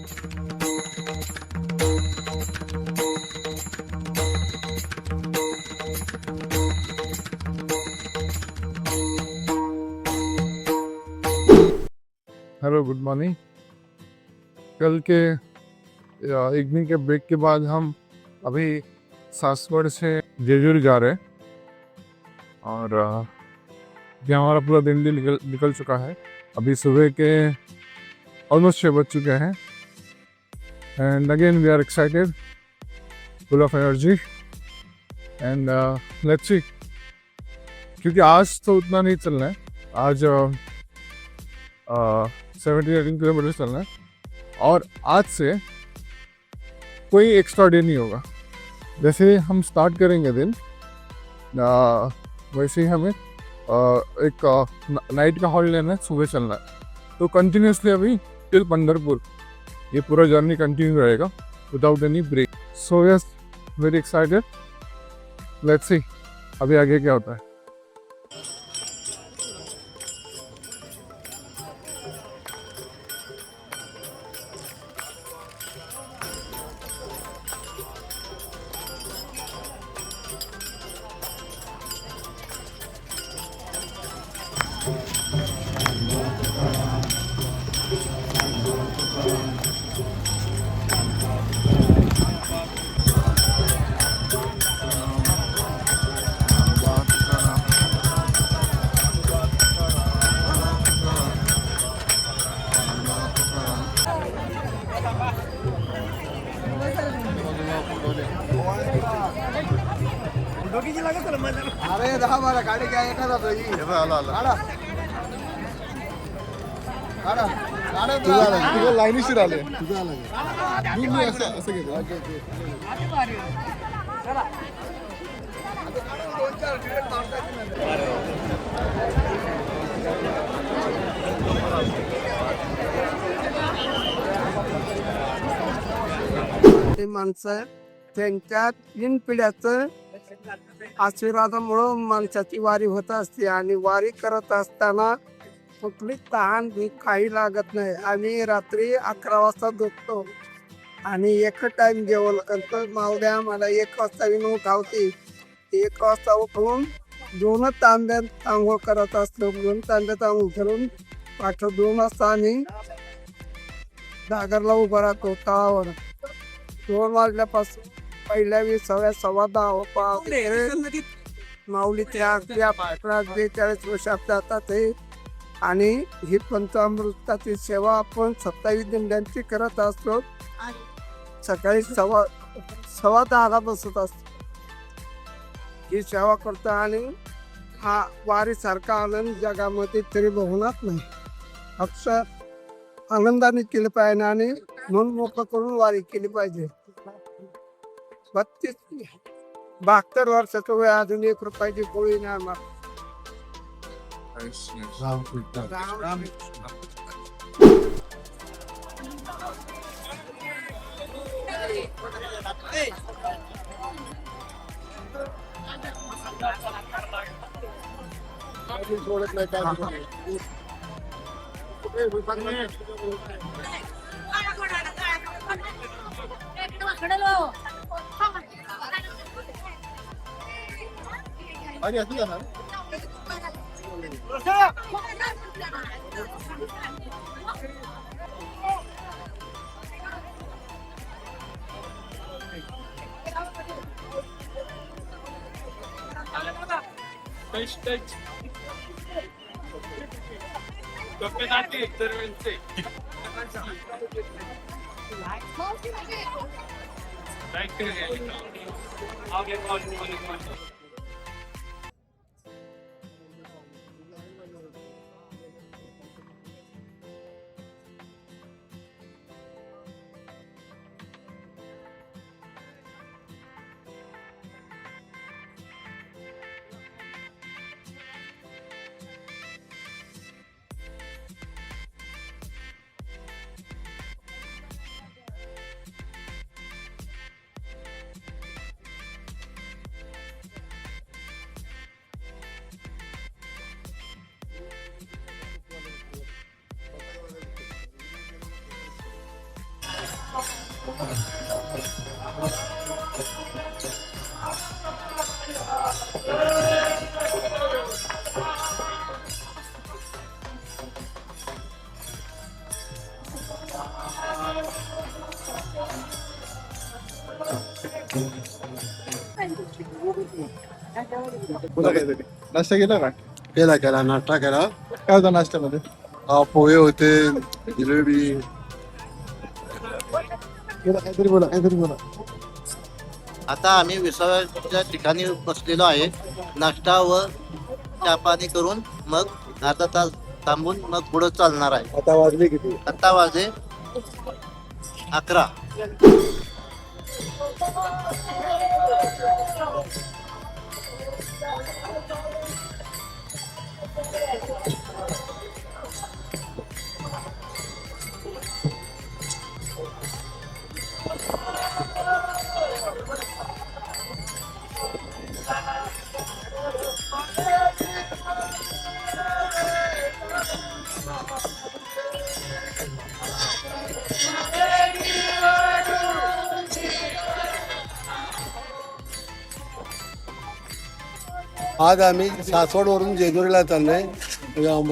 Hello, good morning. कल के evening के break के बाद हम अभी सासवड़ से जेजूर जा रहे हैं और ये हमारा पूरा दिन भी निकल चुका है। अभी सुबह के ऑलमोस्ट 6 बज चुके हैं and again we are excited, full of energy and let's see, क्योंकि आज तो उतना नहीं चलना है। आज 17-18 किलोमीटर चलना है और आज से कोई एक्स्ट्रा डे नहीं होगा। जैसे हम स्टार्ट करेंगे दिन वैसे ही हमें एक नाइट का हॉल लेना है, सुबह चलना है। तो कंटिन्यूसली अभी टिल पंढरपुर ये पूरा जर्नी कंटिन्यू रहेगा without any break. So yes, very excited, let's see अभी आगे क्या होता है। अरे 10-12 गाडी घ्या एखादा तुझ्या लाईनीशी आले असं घेतो. ते माणसं त्यांच्या 3 पिढ्याचं आशीर्वादामुळं माणसाची वारी होत असते आणि वारी करत असताना कुठली तहान भूक काही लागत नाही. आम्ही रात्री 11 वाजता झोपतो आणि एक टाइम जेवण करतो. मावल्या मला 1 वाजता विनू उठावते. 1 वाजता उठून 2 तांब्यात आंघोळ करत असतो. 2 तांब्यात आंघोळ करून पाठ 2 वाजता आम्ही दागरला उभा राहतो तळावर. 2 वाजल्यापासून पहिल्या 20-10 माऊली त्या 42 वर्षात जातात हे. आणि ही पंचामृताची सेवा आपण 27 दिंड्यांची करत असतो. सकाळी 10:15 बसत असतो. ही सेवा करतो आणि हा वारीसारखा आनंद जगामध्ये तरी बहुनात नाही. अक्षर आनंदाने केलं पाहिजे आणि मन मोकळं करून वारी केली पाहिजे. 72 वर्षाचं वय, अजून 1 रुपयाची गोळी नाही आम्हाला. नाश्ता केला का? केला केला नाश्ता केला. काय होता नाश्त्यामध्ये? पोहे होते, जिलेबी. काहीतरी बोला. आता आम्ही विसाव्याच्या ठिकाणी बसलेलो आहे. नाश्ता व चहा पाणी करून मग अर्धा तास थांबून मग पुढे चालणार आहे. आता वाजले किती? आता वाजे 11. आज आम्ही सासवडवरून जेजुरीला चाललोय.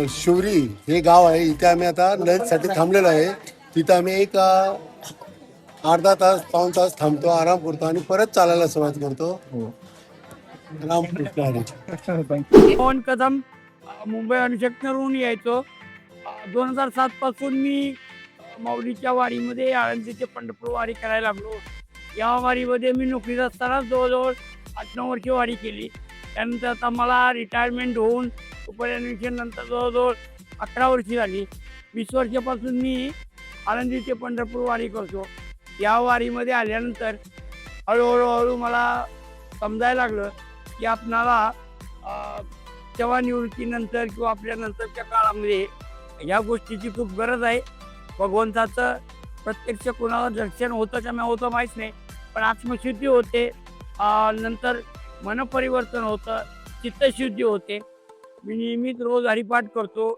शिवरी हे गाव आहे. इथे आम्ही आता लंचसाठी थांबलेलो आहे. तिथं आम्ही एक अर्धा तास पाऊण तास थांबतो, आराम करतो आणि परत चालायला सुरुवात करतो. रामकृष्ण हरी. पवन कदम, मुंबई अनुशक्तीवरून यायचो. 2007 पासून मी माऊलीच्या वारीमध्ये आळंदी ते पंढरपूर वारी करायला लागलो. या वारीमध्ये मी नोकरीत असताना जवळजवळ 8-9 वर्षे वारी केली. त्यानंतर आता मला रिटायरमेंट होऊन नंतर जवळजवळ 11 वर्षी झाली. 20 वर्षापासून मी आळंदी ते पंढरपूर वारी करतो. या वारीमध्ये आल्यानंतर हळूहळू मला समजायला लागलं की आपणाला सेवानिवृत्तीनंतर किंवा आपल्या नंतरच्या काळामध्ये या गोष्टीची खूप गरज आहे. भगवंताचं प्रत्यक्ष कोणाला दर्शन होतं का नाही होतं माहीत नाही, पण आत्मशुद्धी होते, नंतर मनपरिवर्तन होतं, चित्तशुद्धी होते. मी नियमित रोज हरिपाठ करतो.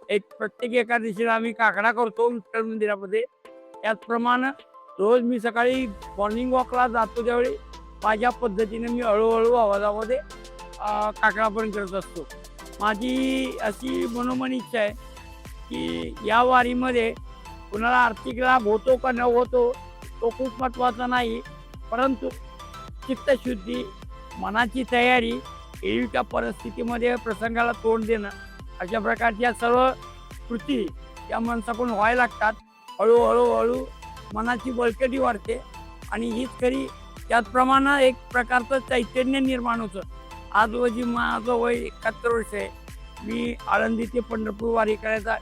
प्रत्येक एकादशीला आम्ही काकडा करतो विठ्ठल मंदिरामध्ये. त्याचप्रमाणे रोज मी सकाळी मॉर्निंग वॉकला जातो त्यावेळी माझ्या पद्धतीने मी हळूहळू आवाजामध्ये काकडा पण करत असतो. माझी अशी मनोमन इच्छा आहे की या वारीमध्ये कुणाला आर्थिक लाभ होतो का न होतो तो खूप महत्त्वाचा नाही, परंतु चित्तशुद्धी, मनाची तयारी, एरवीच्या परिस्थितीमध्ये प्रसंगाला तोंड देणं, अशा प्रकारच्या सर्व कृती या माणसाकडून व्हायला लागतात. हळूहळू मनाची बळकटी वाढते आणि हीच खरी. त्याचप्रमाणे एक प्रकारचं चैतन्य निर्माण होतं. आज रोजी माझं वय 71 वर्ष आहे. मी आळंदी ते पंढरपूर वारी करायचा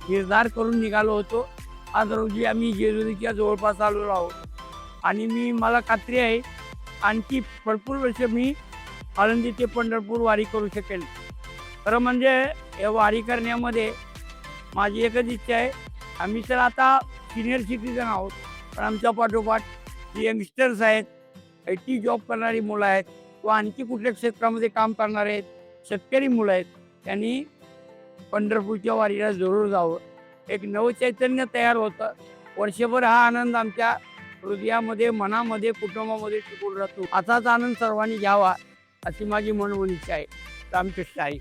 निर्धार करून निघालो होतो. आज रोजी आम्ही जेजुरीच्या जवळपास आलेलो आहोत आणि मला खात्री आहे आणखी भरपूर वर्ष मी आळंदी ते पंढरपूर वारी करू शकेल. खरं म्हणजे या वारी करण्यामध्ये माझी एकच इच्छा आहे. आम्ही तर आता सिनियर सिटीजन आहोत, पण आमच्या पाठोपाठ जे यंगस्टर्स आहेत, IT जॉब करणारी मुलं आहेत किंवा आणखी कुठल्या क्षेत्रामध्ये काम करणारे आहेत, शेतकरी मुलं आहेत, त्यांनी पंढरपूरच्या वारीला जरूर जावं. एक नवचैतन्य तयार होतं. वर्षभर हा आनंद आमच्या हृदयामध्ये, मनामध्ये, कुटुंबामध्ये टिकून राहतो. असाच आनंद सर्वांनी घ्यावा अशी माझी मनोमन इच्छा आहे. रामकृष्ण हरी.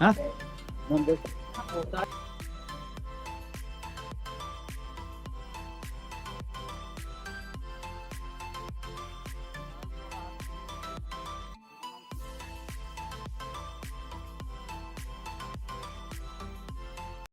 हा